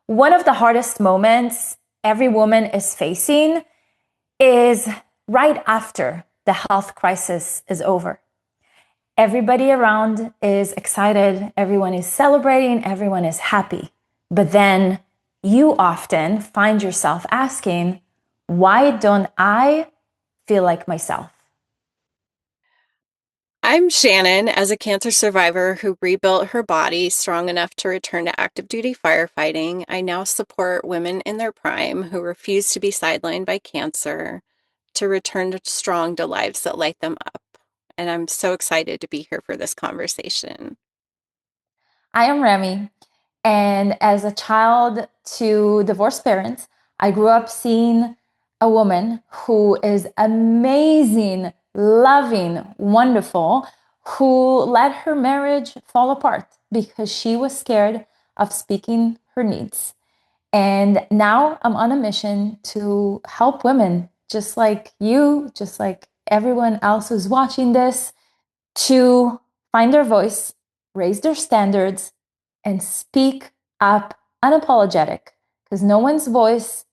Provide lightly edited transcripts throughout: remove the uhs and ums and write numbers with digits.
One of the hardest moments every woman is facing is right after the health crisis is over. Everybody around is excited, everyone is celebrating, everyone is happy. But then you often find yourself asking, why don't I feel like myself? I'm Shannon, as a cancer survivor who rebuilt her body strong enough to return to active duty firefighting. I now support women in their prime who refuse to be sidelined by cancer to return to strong to lives that light them up. And I'm so excited to be here for this conversation. I am Remi, and as a child to divorced parents, I grew up seeing a woman who is amazing, loving, wonderful, who let her marriage fall apart because she was scared of speaking her needs. And now I'm on a mission to help women just like you, just like everyone else who's watching this, to find their voice, raise their standards, and speak up unapologetic because no one's voice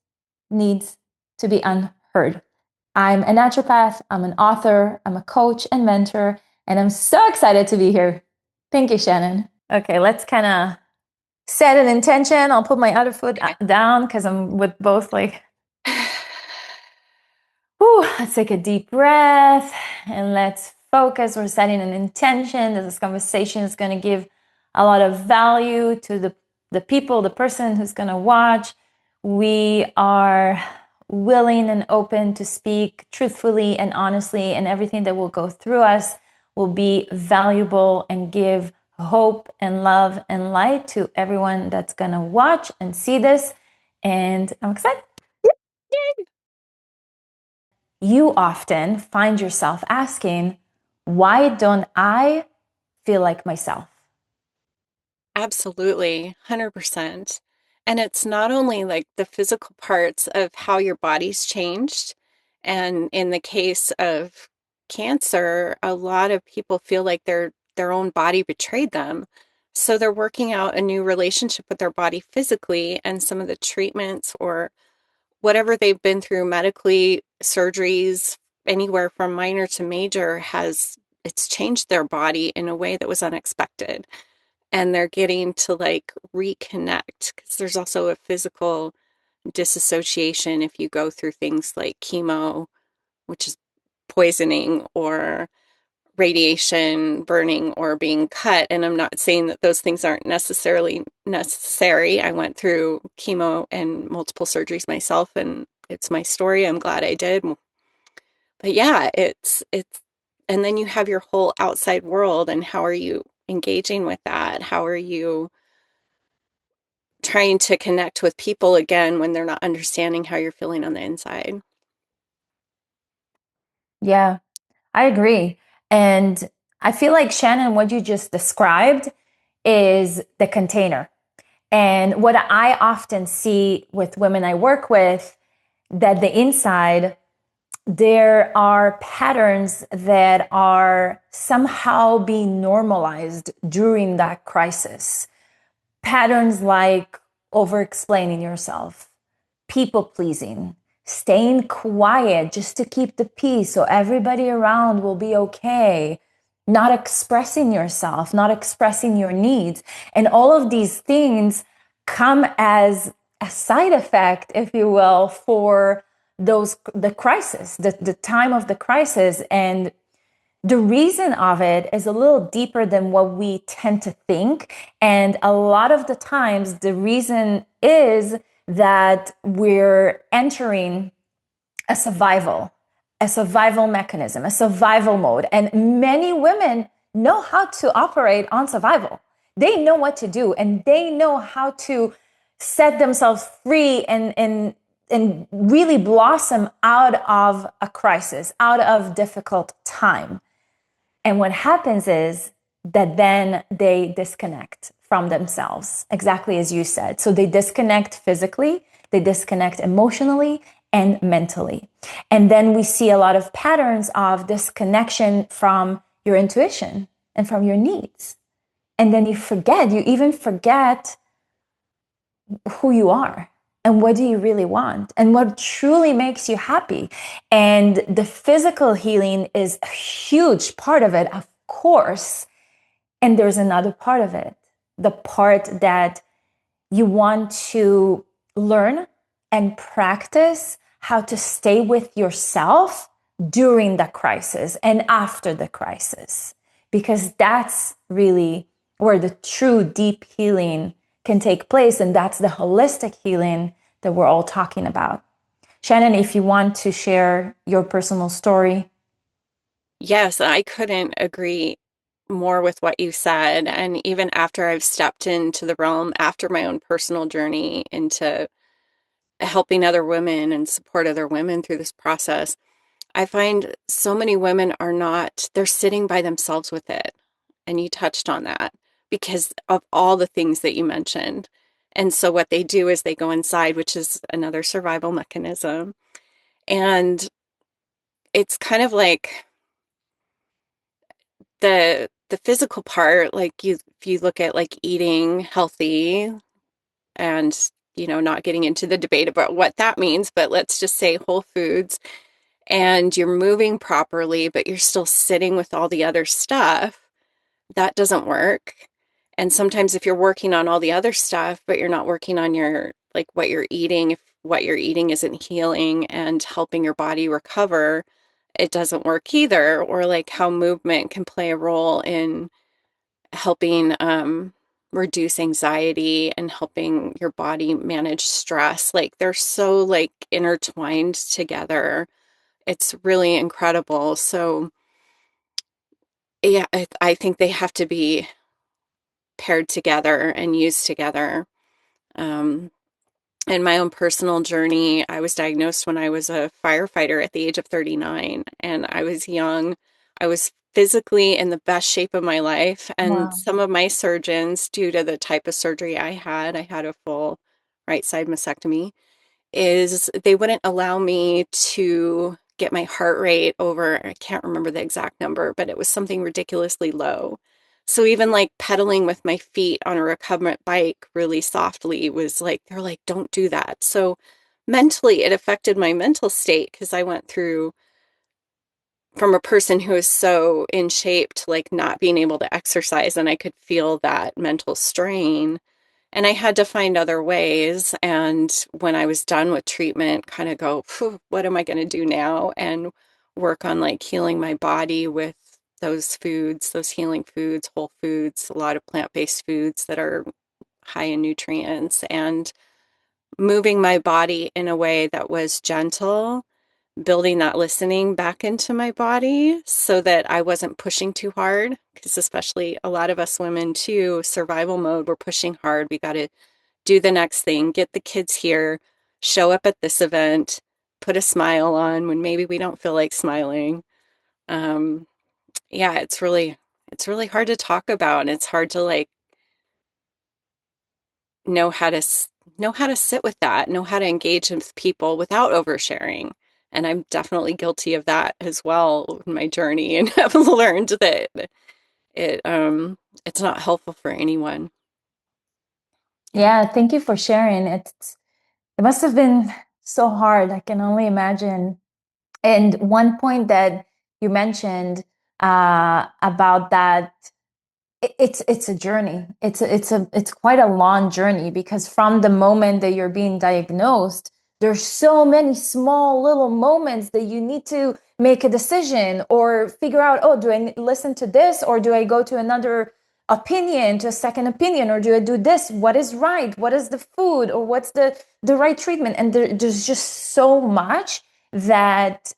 needs to be unheard. I'm a naturopath, I'm an author, I'm a coach and mentor, and I'm so excited to be here. Thank you, Shannon. Okay, let's kind of set an intention. I'll put my other foot Okay. down because I'm with both like, whew, let's take a deep breath and let's focus. We're setting an intention that this conversation is going to give a lot of value to the people, the person who's going to watch. We are willing and open to speak truthfully and honestly, and everything that will go through us will be valuable and give hope and love and light to everyone that's going to watch and see this. And I'm excited. You often find yourself asking, why don't I feel like myself? Absolutely, 100%. And it's not only like the physical parts of how your body's changed. And in the case of cancer, a lot of people feel like their own body betrayed them. So they're working out a new relationship with their body physically, and some of the treatments or whatever they've been through medically, surgeries, anywhere from minor to major, has it's changed their body in a way that was unexpected, and they're getting to like reconnect because there's also a physical disassociation if you go through things like chemo, which is poisoning, or radiation, burning, or being cut. And I'm not saying that those things aren't necessarily necessary. I went through chemo and multiple surgeries myself, and it's my story. I'm glad I did. But yeah, and then you have your whole outside world, and how are you engaging with that? How are you trying to connect with people again when they're not understanding how you're feeling on the inside? Yeah, I agree. And I feel like, Shannon, what you just described is the container. And what I often see with women I work with, that the inside, there are patterns that are somehow being normalized during that crisis. Patterns like over explaining yourself, people pleasing, staying quiet just to keep the peace so everybody around will be okay, not expressing yourself, not expressing your needs. And all of these things come as a side effect, if you will, for the crisis, the time of the crisis. And the reason of it is a little deeper than what we tend to think. And a lot of the times, the reason is that we're entering a survival mechanism, a survival mode. And many women know how to operate on survival. They know what to do, and they know how to set themselves free and really blossom out of a crisis, out of difficult time. And what happens is that then they disconnect from themselves, exactly as you said. So they disconnect physically, they disconnect emotionally and mentally. And then we see a lot of patterns of disconnection from your intuition and from your needs. And then you even forget who you are and what do you really want and what truly makes you happy. And the physical healing is a huge part of it, of course. And there's another part of it, the part that you want to learn and practice how to stay with yourself during the crisis and after the crisis, because that's really where the true deep healing can take place. And that's the holistic healing that we're all talking about. Shannon, if you want to share your personal story. Yes, I couldn't agree more with what you said. And even after I've stepped into the realm, after my own personal journey into helping other women and support other women through this process, I find so many women are not, they're sitting by themselves with it. And you touched on that because of all the things that you mentioned. And so what they do is they go inside, which is another survival mechanism. And it's kind of like the physical part, like if you look at like eating healthy and not getting into the debate about what that means, but let's just say whole foods and you're moving properly, but you're still sitting with all the other stuff, that doesn't work. And sometimes if you're working on all the other stuff, but you're not working on your like what you're eating, if what you're eating isn't healing and helping your body recover, it doesn't work either. Or like how movement can play a role in helping reduce anxiety and helping your body manage stress. Like they're so like intertwined together. It's really incredible. So yeah, I think they have to be paired together and used together. Um, in my own personal journey, I was diagnosed when I was a firefighter at the age of 39, and I was young. I was physically in the best shape of my life, and Wow. some of my surgeons, due to the type of surgery I had a full right side mastectomy, is they wouldn't allow me to get my heart rate over, I can't remember the exact number, but it was something ridiculously low. So even like pedaling with my feet on a recumbent bike really softly was like, they're like, don't do that. So mentally, it affected my mental state because I went through from a person who is so in shape to like not being able to exercise, and I could feel that mental strain. And I had to find other ways. And when I was done with treatment, kind of go, what am I going to do now? And work on like healing my body with those foods, those healing foods, whole foods, a lot of plant-based foods that are high in nutrients, and moving my body in a way that was gentle, building that listening back into my body so that I wasn't pushing too hard. Because especially a lot of us women too, survival mode, we're pushing hard. We got to do the next thing, get the kids here, show up at this event, put a smile on when maybe we don't feel like smiling. Um, yeah, it's really hard to talk about, and it's hard to like know how to know how to sit with that, know how to engage with people without oversharing. And I'm definitely guilty of that as well in my journey, and have learned that it's not helpful for anyone. Yeah, thank you for sharing. It must have been so hard. I can only imagine. And one point that you mentioned about that, it's a journey. It's quite a long journey, because from the moment that you're being diagnosed, there's so many small little moments that you need to make a decision or figure out, oh, do I listen to this, or do I go to another opinion, to a second opinion, or do I do this? What is right? What is the food, or what's the right treatment? And there's just so much that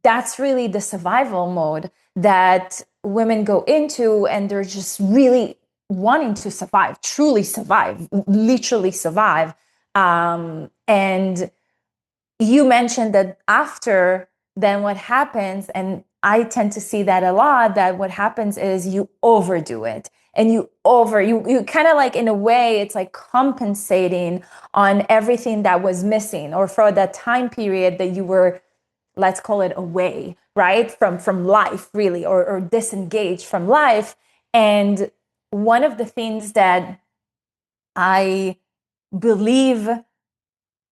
that's really the survival mode that women go into, and they're just really wanting to survive, truly survive, literally survive. And you mentioned that after, then what happens, and I tend to see that a lot, that what happens is you overdo it, and you kind of like, in a way, it's like compensating on everything that was missing, or for that time period that you were, let's call it, away, right, from life, really, or disengaged from life. And one of the things that I believe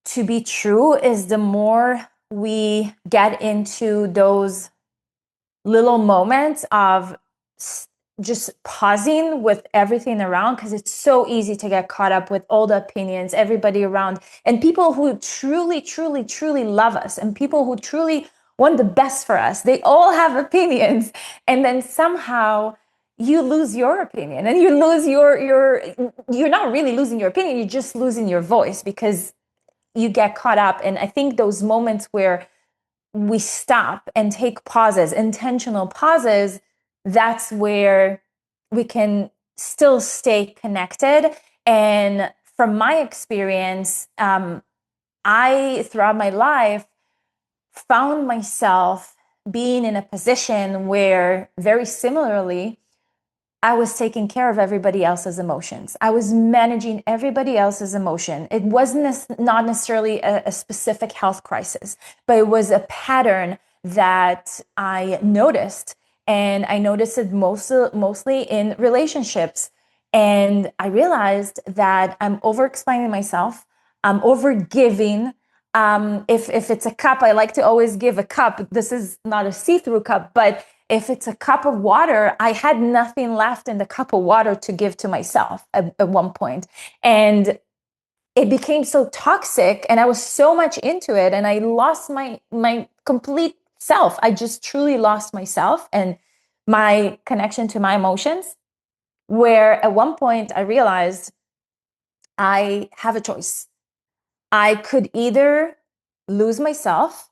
to be true is the more we get into those little moments of just pausing with everything around, because it's so easy to get caught up with all the opinions, everybody around, and people who truly, truly, truly love us, and people who truly want the best for us. They all have opinions, and then somehow you lose your opinion, and you lose you're not really losing your opinion, you're just losing your voice because you get caught up. And I think those moments where we stop and take pauses, intentional pauses, that's where we can still stay connected. And from my experience, I, throughout my life, found myself being in a position where, very similarly, I was taking care of everybody else's emotions. I was managing everybody else's emotion. It wasn't not necessarily a specific health crisis, but it was a pattern that I noticed. And I noticed it mostly in relationships. And I realized that I'm over explaining myself, I'm over giving. If it's a cup, I like to always give a cup. This is not a see-through cup, but if it's a cup of water, I had nothing left in the cup of water to give to myself at one point. And it became so toxic, and I was so much into it, and I lost my complete self. I just truly lost myself and my connection to my emotions, where at one point I realized I have a choice. I could either lose myself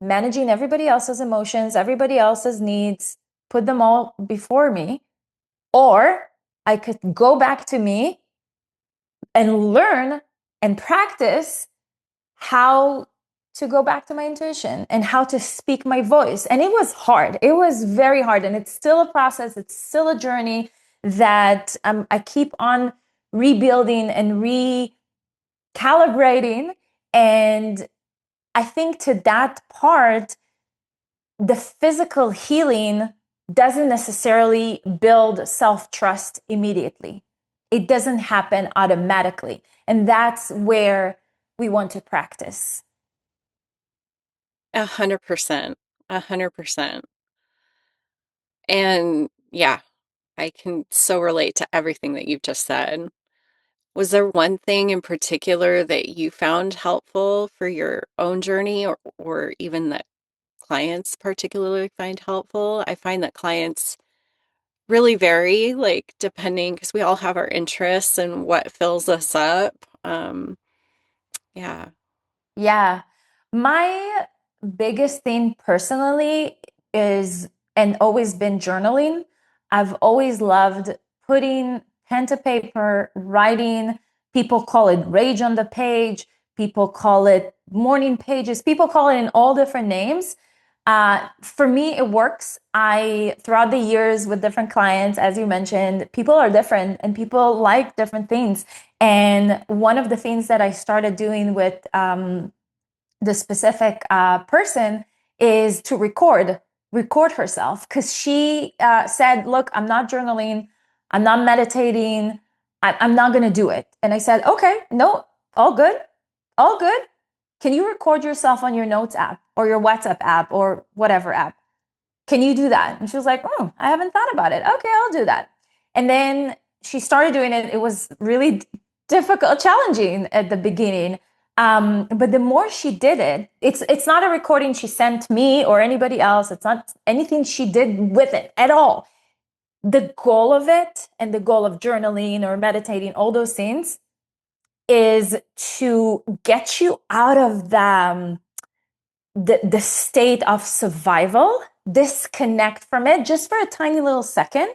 managing everybody else's emotions, everybody else's needs, put them all before me, or I could go back to me and learn and practice how to go back to my intuition and how to speak my voice. And it was hard. It was very hard. And it's still a process, it's still a journey that I keep on rebuilding and recalibrating. And I think to that part, the physical healing doesn't necessarily build self-trust immediately. It doesn't happen automatically. And that's where we want to practice. 100%. 100%. And yeah, I can so relate to everything that you've just said. Was there one thing in particular that you found helpful for your own journey, or even that clients particularly find helpful? I find that clients really vary, like depending, because we all have our interests and what fills us up. Yeah. Yeah. My biggest thing personally is, and always been, journaling. I've always loved putting pen to paper, writing. People call it rage on the page. People call it morning pages. People call it in all different names. For me, it works. Throughout the years with different clients, as you mentioned, people are different and people like different things. And one of the things that I started doing with the specific person is to record herself, because she said, look, I'm not journaling, I'm not meditating, I'm not going to do it. And I said, okay, no, all good, all good. Can you record yourself on your notes app or your WhatsApp app or whatever app? Can you do that? And she was like, oh, I haven't thought about it. Okay, I'll do that. And then she started doing it. It was really difficult, challenging at the beginning. But the more she did it, it's not a recording she sent me or anybody else. It's not anything she did with it at all. The goal of it, and the goal of journaling or meditating, all those things, is to get you out of the state of survival, disconnect from it just for a tiny little second,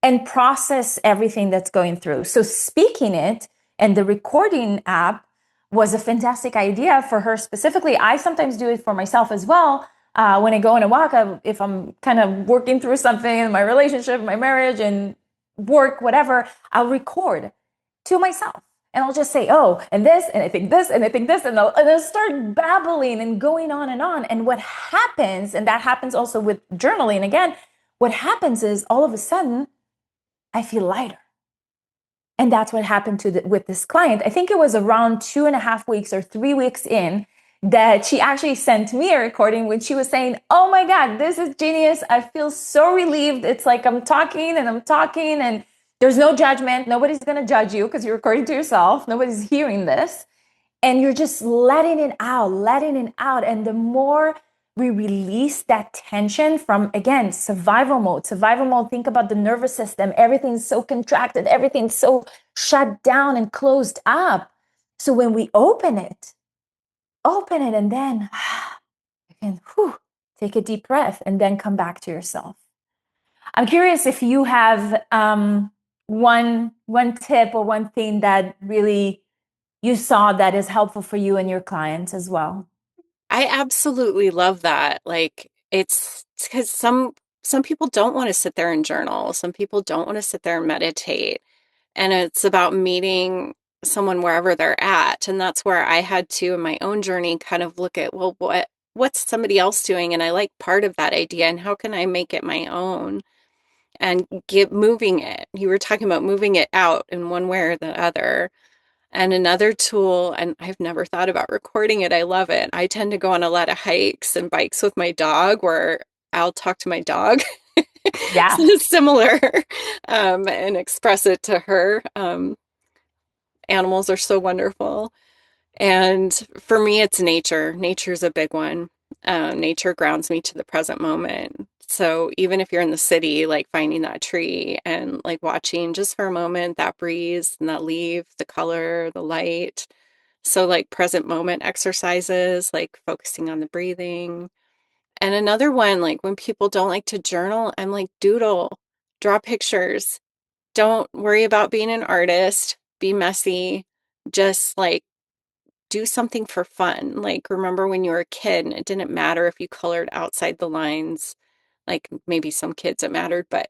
and process everything that's going through. So speaking it and the recording app was a fantastic idea for her specifically. I sometimes do it for myself as well. When I go on a walk, if I'm kind of working through something in my relationship, my marriage, and work, whatever, I'll record to myself. And I'll just say, oh, and this, and I think this, and I think this, and I'll start babbling and going on and on. And what happens, and that happens also with journaling again, what happens is all of a sudden, I feel lighter. And that's what happened with this client. I think it was around 2.5 weeks or 3 weeks in that she actually sent me a recording when she was saying, "Oh my God, this is genius. I feel so relieved. It's like I'm talking and I'm talking, and there's no judgment. Nobody's going to judge you because you're recording to yourself. Nobody's hearing this. And you're just letting it out, letting it out. And the more we release that tension from, again, survival mode, think about the nervous system. Everything's so contracted, everything's so shut down and closed up. So when we open it, and then you can take a deep breath and then come back to yourself. I'm curious if you have one tip or one thing that really you saw that is helpful for you and your clients as well. I absolutely love that. Like it's because some people don't want to sit there and journal. Some people don't want to sit there and meditate. And it's about meeting someone wherever they're at. And that's where I had to in my own journey kind of look at, well, what's somebody else doing? And I like part of that idea and how can I make it my own and get moving it. You were talking about moving it out in one way or the other. And another tool, and I've never thought about recording it. I love it. I tend to go on a lot of hikes and bikes with my dog where I'll talk to my dog. So Yeah, it's similar, and express it to her. Animals are so wonderful. And for me, it's nature. Nature's a big one. Nature grounds me to the present moment. So even if you're in the city, like finding that tree and like watching just for a moment that breeze and that leaf, the color, the light. So like present moment exercises, like focusing on the breathing. And another one, like when people don't like to journal, I'm like, doodle, draw pictures. Don't worry about being an artist, be messy. Just like do something for fun. Like, remember when you were a kid and it didn't matter if you colored outside the lines. Like, maybe some kids it mattered, but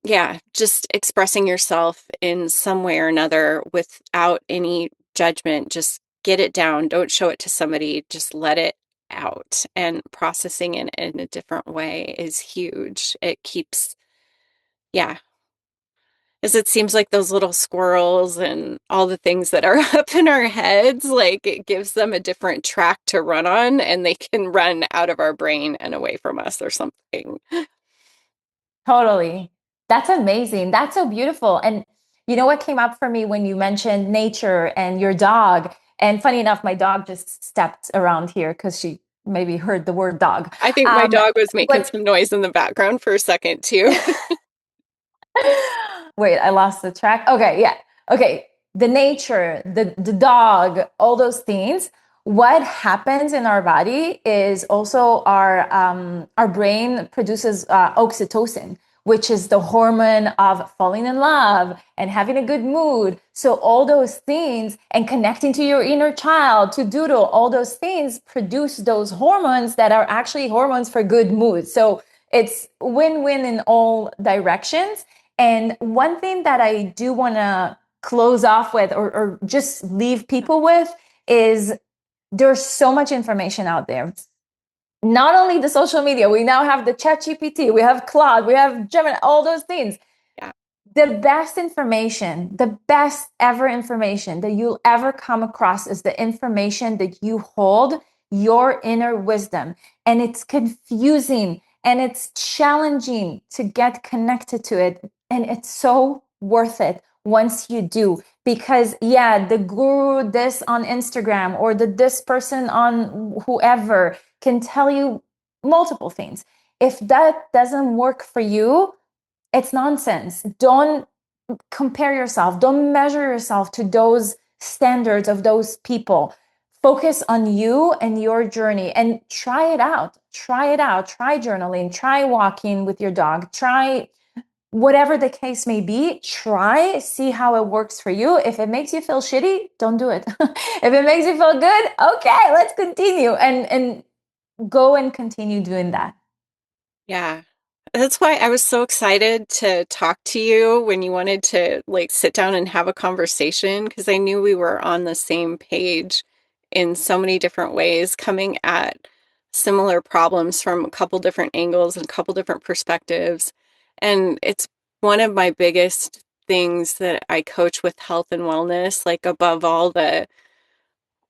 yeah, just expressing yourself in some way or another without any judgment. Just get it down. Don't show it to somebody. Just let it out. And processing it in a different way is huge. It keeps, yeah, is it seems like those little squirrels and all the things that are up in our heads, like it gives them a different track to run on and they can run out of our brain and away from us or something. totally. That's amazing. That's so beautiful. And you know what came up for me when you mentioned nature and your dog? And funny enough, my dog just stepped around here because she maybe heard the word dog. I think my Um, dog was making but some noise in the background for a second too. wait, I lost the track. Okay, yeah. Okay. The nature, the dog, all those things. What happens in our body is also our brain produces oxytocin, which is the hormone of falling in love and having a good mood. So all those things and connecting to your inner child, to doodle, all those things produce those hormones that are actually hormones for good mood. So it's win-win in all directions. And one thing that I do want to close off with or just leave people with is there's so much information out there. Not only the social media, we now have the chat GPT, we have Claude, we have Gemini, all those things. Yeah. The best information, the best ever information that you'll ever come across is the information that you hold your inner wisdom. And it's confusing and it's challenging to get connected to it. And it's so worth it once you do. Because, yeah, the guru, this on Instagram or this person on whoever can tell you multiple things. If that doesn't work for you, it's nonsense. Don't compare yourself. Don't measure yourself to those standards of those people. Focus on you and your journey and try it out. Try it out. Try journaling. Try walking with your dog. Try whatever the case may be. Try, see how it works for you. If it makes you feel shitty, don't do it. If it makes you feel good, okay, let's continue and go and continue doing that. Yeah. That's why I was so excited to talk to you when you wanted to like sit down and have a conversation because I knew we were on the same page in so many different ways, coming at similar problems from a couple different angles and a couple different perspectives. And it's one of my biggest things that I coach with health and wellness, like above all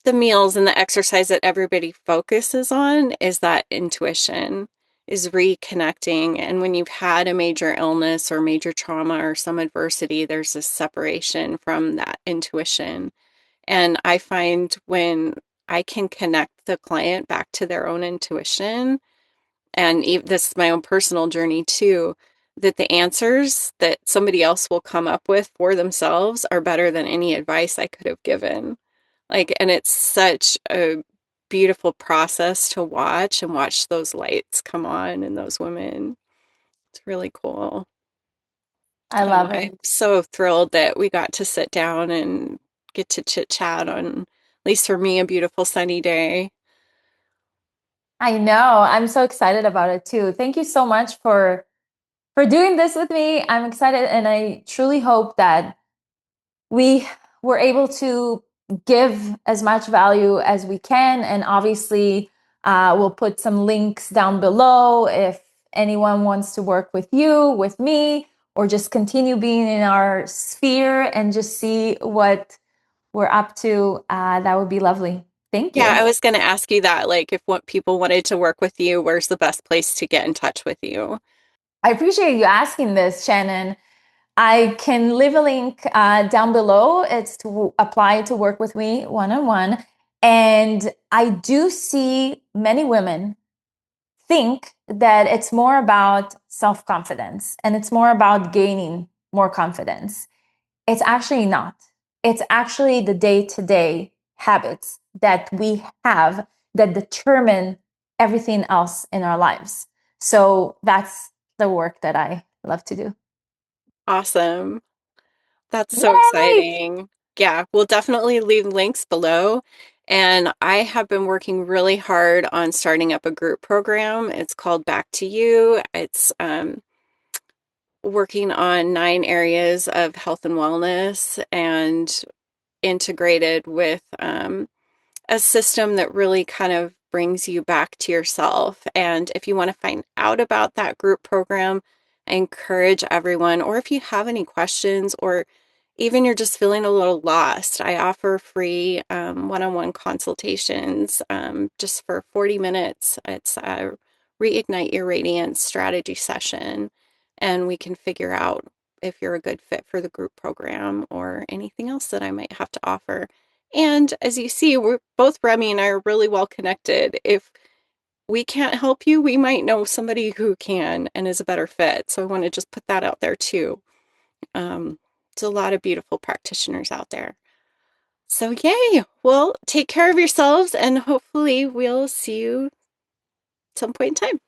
the meals and the exercise that everybody focuses on is that intuition, is reconnecting. And when you've had a major illness or major trauma or some adversity, there's this separation from that intuition. And I find when I can connect the client back to their own intuition, and this is my own personal journey too, that the answers that somebody else will come up with for themselves are better than any advice I could have given. Like, and it's such a beautiful process to watch and watch those lights come on in those women. It's really cool. I So love it. I'm so thrilled that we got to sit down and get to chit chat on, at least for me, a beautiful sunny day. I know. I'm so excited about it too. Thank you so much for doing this with me. I'm excited and I truly hope that we were able to give as much value as we can. And obviously, we'll put some links down below if anyone wants to work with you, with me, or just continue being in our sphere and just see what we're up to. That would be lovely. Thank Yeah, you. I was going to ask you that, like, if what people wanted to work with you, where's the best place to get in touch with you? I appreciate you asking this, Shannon. I can leave a link down below. It's to apply to work with me one on one. And I do see many women think that it's more about self confidence and it's more about gaining more confidence. It's actually not. It's actually the day to day habits that we have that determine everything else in our lives. So that's the work that I love to do. Awesome. That's so Yay! exciting. Yeah, we'll definitely leave links below. And I have been working really hard on starting up a group program. It's called Back to You. It's working on 9 areas of health and wellness and integrated with a system that really kind of brings you back to yourself. And if you want to find out about that group program, I encourage everyone, or if you have any questions, or even you're just feeling a little lost, I offer free one-on-one consultations just for 40 minutes. It's a Reignite Your Radiance strategy session, and we can figure out if you're a good fit for the group program or anything else that I might have to offer. And as you see, we're both Remi and I are really well connected. If we can't help you, we might know somebody who can and is a better fit. So I want to just put that out there too. Um, there's a lot of beautiful practitioners out there. So yay! Well, take care of yourselves and hopefully we'll see you some point in time.